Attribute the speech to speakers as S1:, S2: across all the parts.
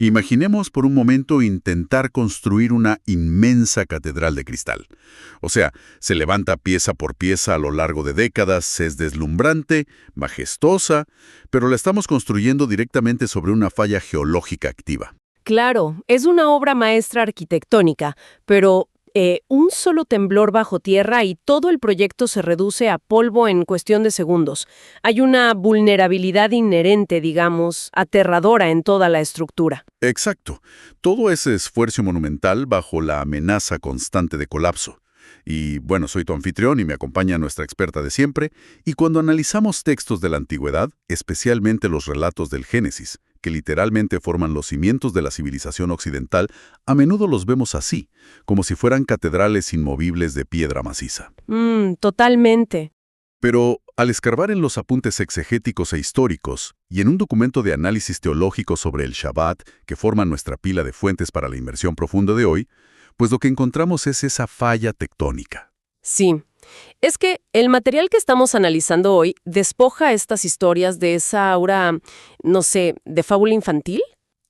S1: Imaginemos por un momento intentar construir una inmensa catedral de cristal. O sea, se levanta pieza por pieza a lo largo de décadas, es deslumbrante, majestuosa, pero la estamos construyendo directamente sobre una falla geológica activa.
S2: Claro, es una obra maestra arquitectónica, pero un solo temblor bajo tierra y todo el proyecto se reduce a polvo en cuestión de segundos. Hay una vulnerabilidad inherente, digamos, aterradora en toda la estructura.
S1: Exacto. Todo ese esfuerzo monumental bajo la amenaza constante de colapso. Y bueno, soy tu anfitrión y me acompaña nuestra experta de siempre, y cuando analizamos textos de la antigüedad, especialmente los relatos del Génesis, que literalmente forman los cimientos de la civilización occidental, a menudo los vemos así, como si fueran catedrales inmovibles de piedra maciza.
S2: Totalmente.
S1: Pero al escarbar en los apuntes exegéticos e históricos, y en un documento de análisis teológico sobre el Shabbat, que forma nuestra pila de fuentes para la inmersión profunda de hoy, pues lo que encontramos es esa falla tectónica.
S2: Sí. Es que el material que estamos analizando hoy despoja estas historias de esa aura, no sé, de fábula infantil.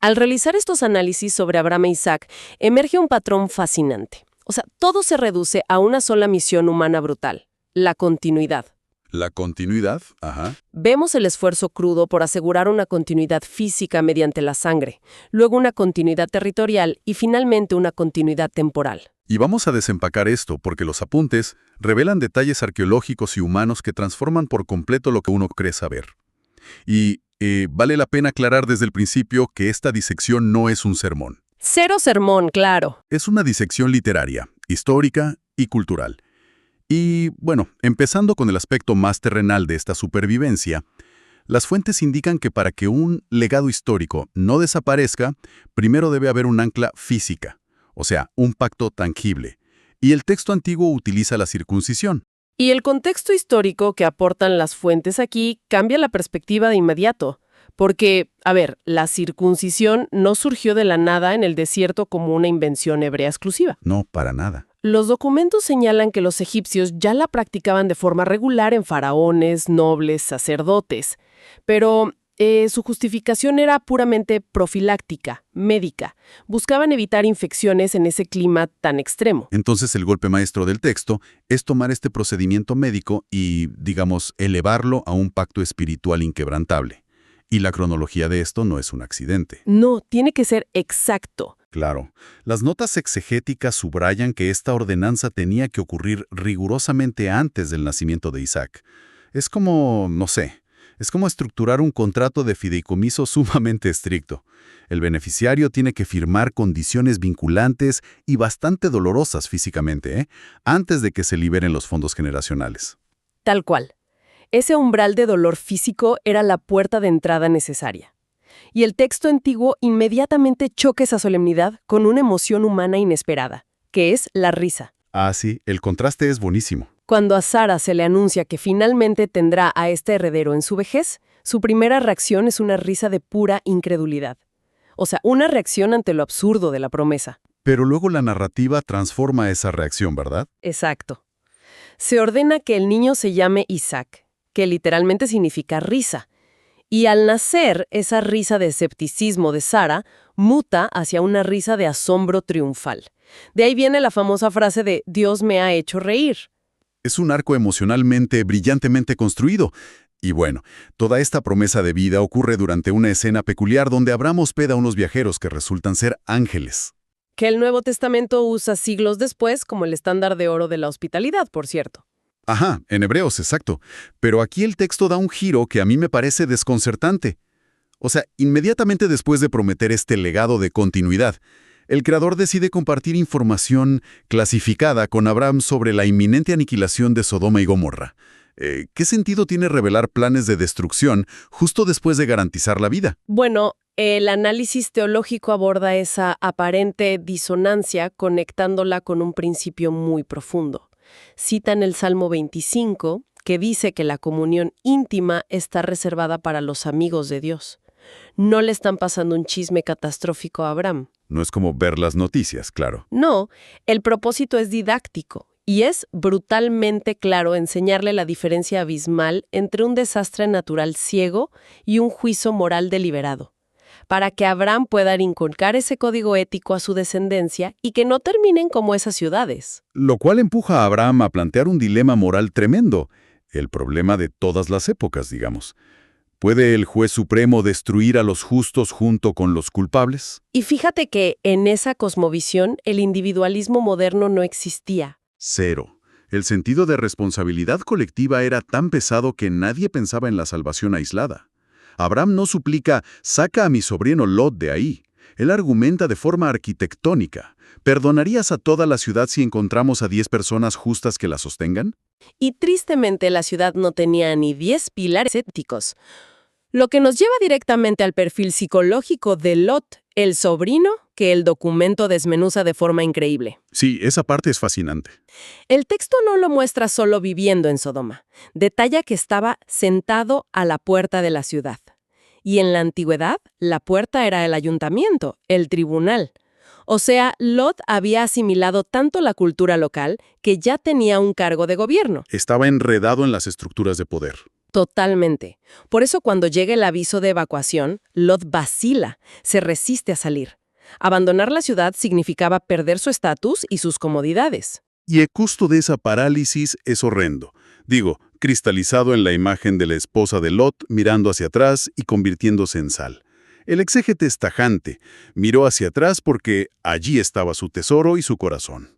S2: Al realizar estos análisis sobre Abraham e Isaac, emerge un patrón fascinante. O sea, todo se reduce a una sola misión humana brutal: la continuidad.
S1: La continuidad, ajá.
S2: Vemos el esfuerzo crudo por asegurar una continuidad física mediante la sangre, luego una continuidad territorial y finalmente una continuidad temporal.
S1: Y vamos a desempacar esto porque los apuntes revelan detalles arqueológicos y humanos que transforman por completo lo que uno cree saber. Y vale la pena aclarar desde el principio que esta disección no es un sermón.
S2: Cero sermón, claro.
S1: Es una disección literaria, histórica y cultural. Y, bueno, empezando con el aspecto más terrenal de esta supervivencia, las fuentes indican que para que un legado histórico no desaparezca, primero debe haber un ancla física, o sea, un pacto tangible. Y el texto antiguo utiliza la circuncisión.
S2: Y el contexto histórico que aportan las fuentes aquí cambia la perspectiva de inmediato. Porque, a ver, la circuncisión no surgió de la nada en el desierto como una invención hebrea exclusiva.
S1: No, para nada.
S2: Los documentos señalan que los egipcios ya la practicaban de forma regular en faraones, nobles, sacerdotes, pero su justificación era puramente profiláctica, médica. Buscaban evitar infecciones en ese clima tan extremo.
S1: Entonces el golpe maestro del texto es tomar este procedimiento médico y, digamos, elevarlo a un pacto espiritual inquebrantable. Y la cronología de esto no es un accidente.
S2: No, tiene que ser exacto.
S1: Claro, las notas exegéticas subrayan que esta ordenanza tenía que ocurrir rigurosamente antes del nacimiento de Isaac. Es como, no sé, es como estructurar un contrato de fideicomiso sumamente estricto. El beneficiario tiene que firmar condiciones vinculantes y bastante dolorosas físicamente, antes de que se liberen los fondos generacionales.
S2: Tal cual. Ese umbral de dolor físico era la puerta de entrada necesaria. Y el texto antiguo inmediatamente choca esa solemnidad con una emoción humana inesperada, que es la risa.
S1: Ah, sí, el contraste es buenísimo.
S2: Cuando a Sara se le anuncia que finalmente tendrá a este heredero en su vejez, su primera reacción es una risa de pura incredulidad. O sea, una reacción ante lo absurdo de la promesa.
S1: Pero luego la narrativa transforma esa reacción, ¿verdad?
S2: Exacto. Se ordena que el niño se llame Isaac, que literalmente significa risa. Y al nacer, esa risa de escepticismo de Sara muta hacia una risa de asombro triunfal. De ahí viene la famosa frase de «Dios me ha hecho reír».
S1: Es un arco emocionalmente, brillantemente construido. Y bueno, toda esta promesa de vida ocurre durante una escena peculiar donde Abraham hospeda a unos viajeros que resultan ser ángeles.
S2: Que el Nuevo Testamento usa siglos después como el estándar de oro de la hospitalidad, por cierto.
S1: Ajá, en hebreos, exacto. Pero aquí el texto da un giro que a mí me parece desconcertante. O sea, inmediatamente después de prometer este legado de continuidad, el creador decide compartir información clasificada con Abraham sobre la inminente aniquilación de Sodoma y Gomorra. ¿Qué sentido tiene revelar planes de destrucción justo después de garantizar la vida?
S2: Bueno, el análisis teológico aborda esa aparente disonancia conectándola con un principio muy profundo. Citan el Salmo 25, que dice que la comunión íntima está reservada para los amigos de Dios. No le están pasando un chisme catastrófico a Abraham.
S1: No es como ver las noticias, claro.
S2: No, el propósito es didáctico y es brutalmente claro enseñarle la diferencia abismal entre un desastre natural ciego y un juicio moral deliberado. para que Abraham pueda inculcar ese código ético a su descendencia y que no terminen como esas ciudades.
S1: Lo cual empuja a Abraham a plantear un dilema moral tremendo, el problema de todas las épocas, digamos. ¿Puede el juez supremo destruir a los justos junto con los culpables?
S2: Y fíjate que en esa cosmovisión el individualismo moderno no existía.
S1: Cero. El sentido de responsabilidad colectiva era tan pesado que nadie pensaba en la salvación aislada. Abraham no suplica, saca a mi sobrino Lot de ahí. Él argumenta de forma arquitectónica. ¿Perdonarías a toda la ciudad si encontramos a 10 personas justas que la sostengan?
S2: Y tristemente la ciudad no tenía ni 10 pilares éticos. Lo que nos lleva directamente al perfil psicológico de Lot, el sobrino, que el documento desmenuza de forma increíble.
S1: Sí, esa parte es fascinante.
S2: El texto no lo muestra solo viviendo en Sodoma. Detalla que estaba sentado a la puerta de la ciudad. Y en la antigüedad, la puerta era el ayuntamiento, el tribunal. O sea, Lot había asimilado tanto la cultura local que ya tenía un cargo de gobierno.
S1: Estaba enredado en las estructuras de poder.
S2: Totalmente. Por eso cuando llega el aviso de evacuación, Lot vacila, se resiste a salir. Abandonar la ciudad significaba perder su estatus y sus comodidades.
S1: Y el costo de esa parálisis es horrendo. Digo, cristalizado en la imagen de la esposa de Lot mirando hacia atrás y convirtiéndose en sal. El exégete es tajante. Miró hacia atrás porque allí estaba su tesoro y su corazón.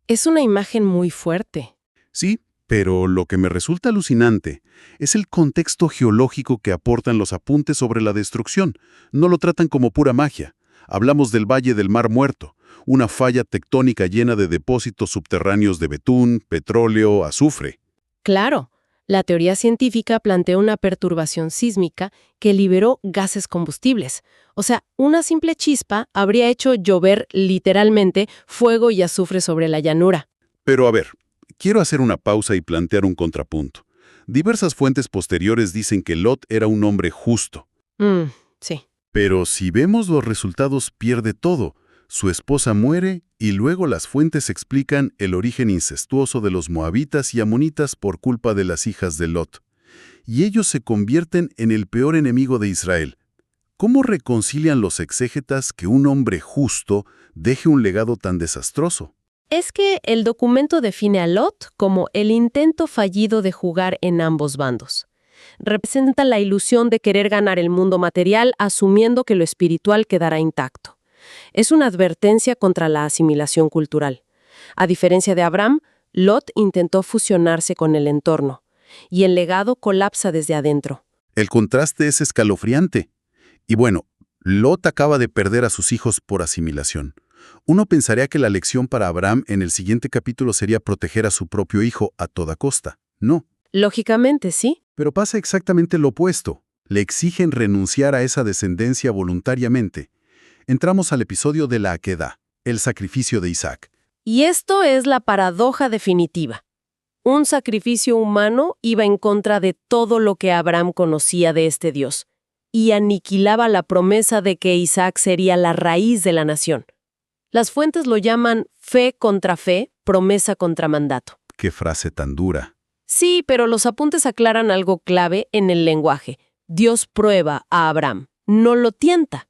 S2: Es una imagen muy fuerte.
S1: Sí, pero lo que me resulta alucinante es el contexto geológico que aportan los apuntes sobre la destrucción. No lo tratan como pura magia. Hablamos del Valle del Mar Muerto, una falla tectónica llena de depósitos subterráneos de betún, petróleo, azufre.
S2: Claro, la teoría científica plantea una perturbación sísmica que liberó gases combustibles. O sea, una simple chispa habría hecho llover literalmente fuego y azufre sobre la llanura.
S1: Pero a ver, quiero hacer una pausa y plantear un contrapunto. Diversas fuentes posteriores dicen que Lot era un hombre justo.
S2: Sí.
S1: Pero si vemos los resultados, pierde todo. Su esposa muere y luego las fuentes explican el origen incestuoso de los moabitas y amonitas por culpa de las hijas de Lot. Y ellos se convierten en el peor enemigo de Israel. ¿Cómo reconcilian los exégetas que un hombre justo deje un legado tan desastroso?
S2: Es que el documento define a Lot como el intento fallido de jugar en ambos bandos. Representa la ilusión de querer ganar el mundo material asumiendo que lo espiritual quedará intacto. Es una advertencia contra la asimilación cultural. A diferencia de Abraham, Lot intentó fusionarse con el entorno, y el legado colapsa desde adentro.
S1: El contraste es escalofriante. Y bueno, Lot acaba de perder a sus hijos por asimilación. Uno pensaría que la lección para Abraham en el siguiente capítulo sería proteger a su propio hijo a toda costa. No.
S2: Lógicamente, sí.
S1: Pero pasa exactamente lo opuesto. Le exigen renunciar a esa descendencia voluntariamente. Entramos al episodio de la Aquedá, el sacrificio de Isaac.
S2: Y esto es la paradoja definitiva. Un sacrificio humano iba en contra de todo lo que Abraham conocía de este Dios, y aniquilaba la promesa de que Isaac sería la raíz de la nación. Las fuentes lo llaman fe contra fe, promesa contra mandato.
S1: ¡Qué frase tan dura!
S2: Sí, pero los apuntes aclaran algo clave en el lenguaje. Dios prueba a Abraham, no lo tienta.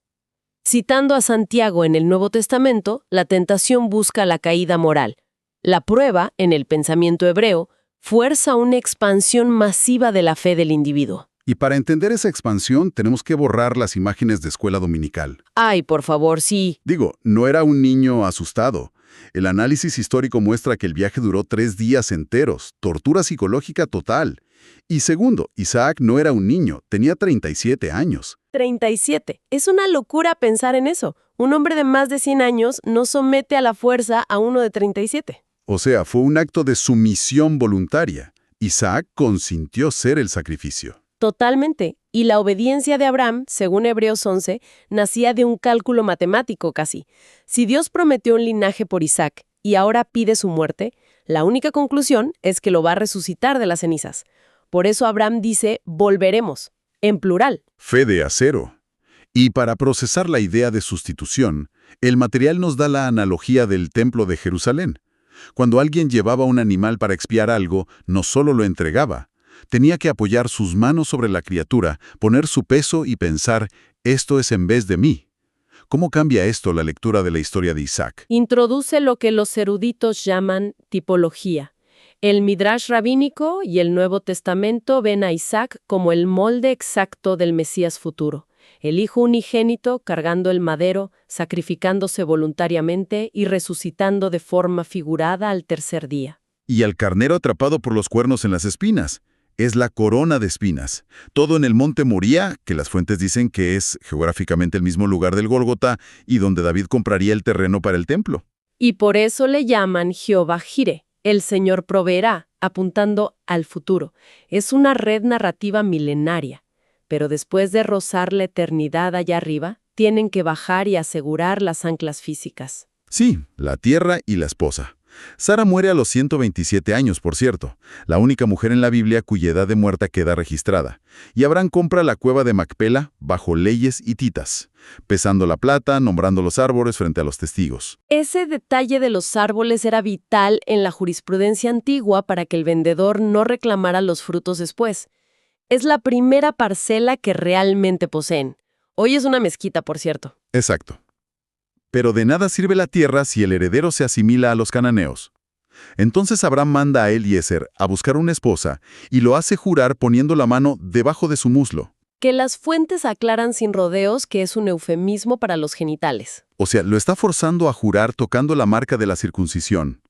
S2: Citando a Santiago en el Nuevo Testamento, la tentación busca la caída moral. La prueba, en el pensamiento hebreo, fuerza una expansión masiva de la fe del individuo.
S1: Y para entender esa expansión tenemos que borrar las imágenes de escuela dominical.
S2: Ay, por favor, sí.
S1: Digo, no era un niño asustado. El análisis histórico muestra que el viaje duró 3 días enteros, tortura psicológica total. Y segundo, Isaac no era un niño, tenía 37 años.
S2: 37. Es una locura pensar en eso. Un hombre de más de 100 años no somete a la fuerza a uno de 37.
S1: O sea, fue un acto de sumisión voluntaria. Isaac consintió ser el sacrificio.
S2: Totalmente. Y la obediencia de Abraham, según Hebreos 11, nacía de un cálculo matemático casi. Si Dios prometió un linaje por Isaac y ahora pide su muerte, la única conclusión es que lo va a resucitar de las cenizas. Por eso Abraham dice, volveremos, en plural.
S1: Fe de acero. Y para procesar la idea de sustitución, el material nos da la analogía del templo de Jerusalén. Cuando alguien llevaba un animal para expiar algo, no solo lo entregaba, tenía que apoyar sus manos sobre la criatura, poner su peso y pensar, esto es en vez de mí. ¿Cómo cambia esto la lectura de la historia de Isaac?
S2: Introduce lo que los eruditos llaman tipología. El Midrash rabínico y el Nuevo Testamento ven a Isaac como el molde exacto del Mesías futuro, el hijo unigénito cargando el madero, sacrificándose voluntariamente y resucitando de forma figurada al tercer día.
S1: Y al carnero atrapado por los cuernos en las espinas. Es la corona de espinas. Todo en el monte Moría, que las fuentes dicen que es geográficamente el mismo lugar del Gólgota y donde David compraría el terreno para el templo.
S2: Y por eso le llaman Jehová Jireh, el Señor proveerá, apuntando al futuro. Es una red narrativa milenaria, pero después de rozar la eternidad allá arriba, tienen que bajar y asegurar las anclas físicas.
S1: Sí, la tierra y la esposa. Sara muere a los 127 años, por cierto, la única mujer en la Biblia cuya edad de muerta queda registrada. Y Abraham compra la cueva de Macpela bajo leyes hititas, pesando la plata, nombrando los árboles frente a los testigos.
S2: Ese detalle de los árboles era vital en la jurisprudencia antigua para que el vendedor no reclamara los frutos después. Es la primera parcela que realmente poseen. Hoy es una mezquita, por cierto.
S1: Exacto. Pero de nada sirve la tierra si el heredero se asimila a los cananeos. Entonces Abraham manda a Eliezer a buscar una esposa y lo hace jurar poniendo la mano debajo de su muslo.
S2: Que las fuentes aclaran sin rodeos que es un eufemismo para los genitales.
S1: O sea, lo está forzando a jurar tocando la marca de la circuncisión.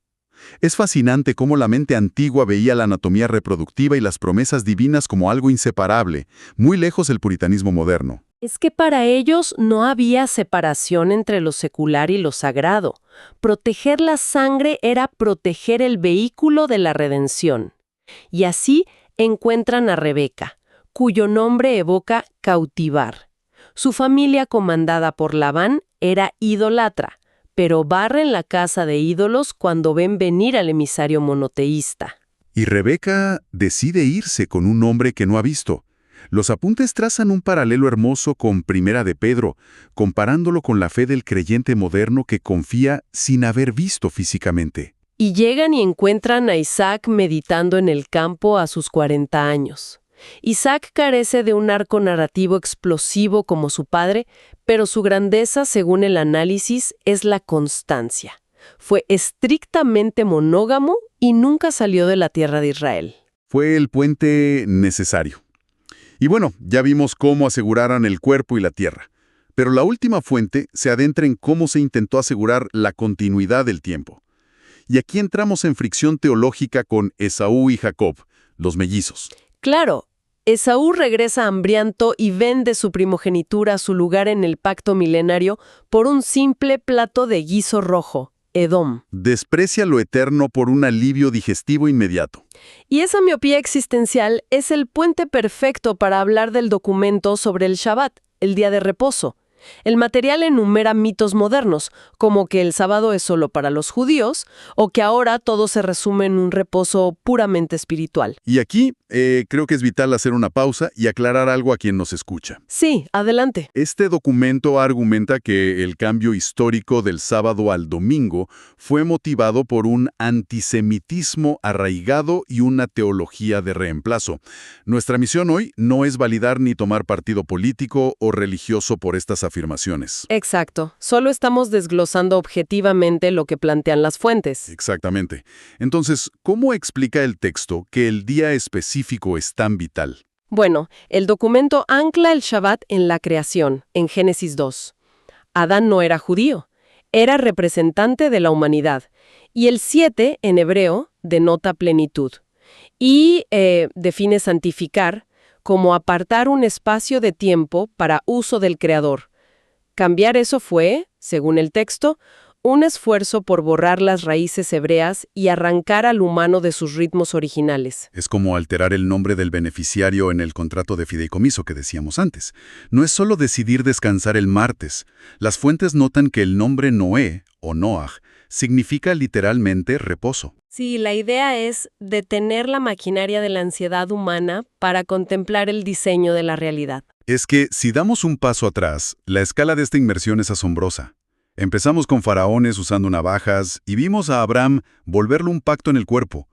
S1: Es fascinante cómo la mente antigua veía la anatomía reproductiva y las promesas divinas como algo inseparable, muy lejos del puritanismo moderno.
S2: Es que para ellos no había separación entre lo secular y lo sagrado. Proteger la sangre era proteger el vehículo de la redención. Y así encuentran a Rebeca, cuyo nombre evoca cautivar. Su familia, comandada por Labán, era idolatra, pero barren la casa de ídolos cuando ven venir al emisario monoteísta.
S1: Y Rebeca decide irse con un hombre que no ha visto. Los apuntes trazan un paralelo hermoso con Primera de Pedro, comparándolo con la fe del creyente moderno que confía sin haber visto físicamente.
S2: Y llegan y encuentran a Isaac meditando en el campo a sus 40 años. Isaac carece de un arco narrativo explosivo como su padre, pero su grandeza, según el análisis, es la constancia. Fue estrictamente monógamo y nunca salió de la tierra de Israel.
S1: Fue el puente necesario. Y bueno, ya vimos cómo aseguraran el cuerpo y la tierra. Pero la última fuente se adentra en cómo se intentó asegurar la continuidad del tiempo. Y aquí entramos en fricción teológica con Esaú y Jacob, los mellizos.
S2: Claro, Esaú regresa hambriento y vende su primogenitura, su lugar en el pacto milenario, por un simple plato de guiso rojo, Edom.
S1: Desprecia lo eterno por un alivio digestivo inmediato.
S2: Y esa miopía existencial es el puente perfecto para hablar del documento sobre el Shabbat, el día de reposo. El material enumera mitos modernos, como que el sábado es solo para los judíos, o que ahora todo se resume en un reposo puramente espiritual.
S1: Y aquí creo que es vital hacer una pausa y aclarar algo a quien nos escucha.
S2: Sí, adelante.
S1: Este documento argumenta que el cambio histórico del sábado al domingo fue motivado por un antisemitismo arraigado y una teología de reemplazo. Nuestra misión hoy no es validar ni tomar partido político o religioso por estas afirmaciones.
S2: Exacto. Solo estamos desglosando objetivamente lo que plantean las fuentes.
S1: Exactamente. Entonces, ¿cómo explica el texto que el día específico es tan vital?
S2: Bueno, el documento ancla el Shabbat en la creación, en Génesis 2. Adán no era judío, era representante de la humanidad. Y el 7, en hebreo, denota plenitud. Y define santificar como apartar un espacio de tiempo para uso del Creador. Cambiar eso fue, según el texto, un esfuerzo por borrar las raíces hebreas y arrancar al humano de sus ritmos originales.
S1: Es como alterar el nombre del beneficiario en el contrato de fideicomiso que decíamos antes. No es solo decidir descansar el martes. Las fuentes notan que el nombre Noé, o Noaj, significa literalmente reposo.
S2: Sí, la idea es detener la maquinaria de la ansiedad humana para contemplar el diseño de la realidad.
S1: Es que, si damos un paso atrás, la escala de esta inmersión es asombrosa. Empezamos con faraones usando navajas y vimos a Abraham volverlo un pacto en el cuerpo.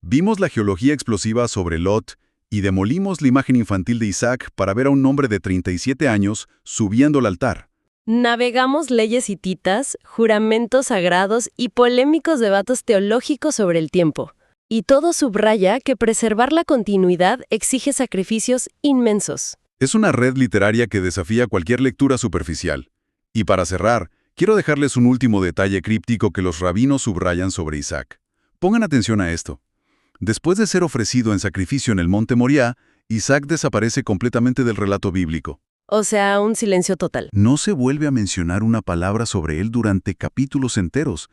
S1: Vimos la geología explosiva sobre Lot y demolimos la imagen infantil de Isaac para ver a un hombre de 37 años subiendo al altar.
S2: Navegamos leyes hititas, juramentos sagrados y polémicos debates teológicos sobre el tiempo. Y todo subraya que preservar la continuidad exige sacrificios inmensos.
S1: Es una red literaria que desafía cualquier lectura superficial. Y para cerrar, quiero dejarles un último detalle críptico que los rabinos subrayan sobre Isaac. Pongan atención a esto. Después de ser ofrecido en sacrificio en el monte Moriah, Isaac desaparece completamente del relato bíblico.
S2: O sea, un silencio total.
S1: No se vuelve a mencionar una palabra sobre él durante capítulos enteros.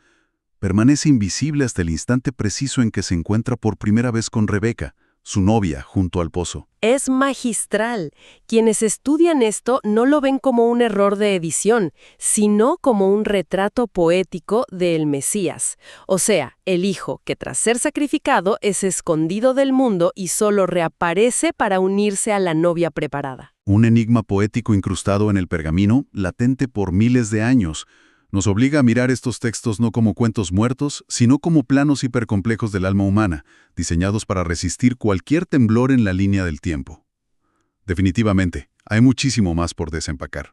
S1: Permanece invisible hasta el instante preciso en que se encuentra por primera vez con Rebeca, su novia, junto al pozo.
S2: Es magistral. Quienes estudian esto no lo ven como un error de edición, sino como un retrato poético del Mesías. O sea, el hijo que tras ser sacrificado es escondido del mundo y solo reaparece para unirse a la novia preparada.
S1: Un enigma poético incrustado en el pergamino, latente por miles de años. Nos obliga a mirar estos textos no como cuentos muertos, sino como planos hipercomplejos del alma humana, diseñados para resistir cualquier temblor en la línea del tiempo. Definitivamente, hay muchísimo más por desempacar.